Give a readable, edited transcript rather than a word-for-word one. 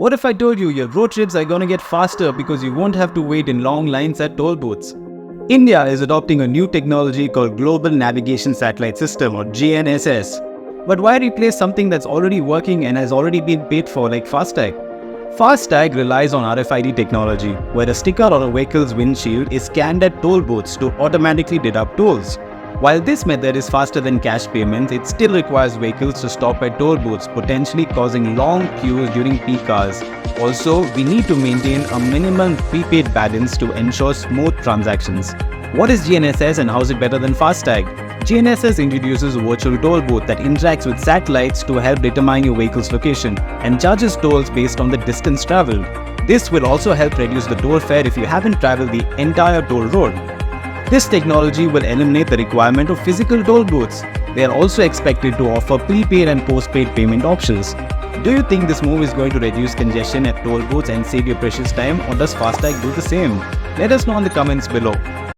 What if I told you your road trips are gonna get faster because you won't have to wait in long lines at toll booths? India is adopting a new technology called Global Navigation Satellite System or GNSS. But why replace something that's already working and has already been paid for like FasTag? FasTag relies on RFID technology, where a sticker on a vehicle's windshield is scanned at toll booths to automatically deduct tolls. While this method is faster than cash payments, it still requires vehicles to stop at toll booths, potentially causing long queues during peak hours. Also, we need to maintain a minimum prepaid balance to ensure smooth transactions. What is GNSS and how is it better than FasTag? GNSS introduces a virtual toll booth that interacts with satellites to help determine your vehicle's location and charges tolls based on the distance traveled. This will also help reduce the toll fare if you haven't traveled the entire toll road. This technology will eliminate the requirement of physical toll booths. They are also expected to offer prepaid and postpaid payment options. Do you think this move is going to reduce congestion at toll booths and save you precious time, or does FasTag do the same? Let us know in the comments below.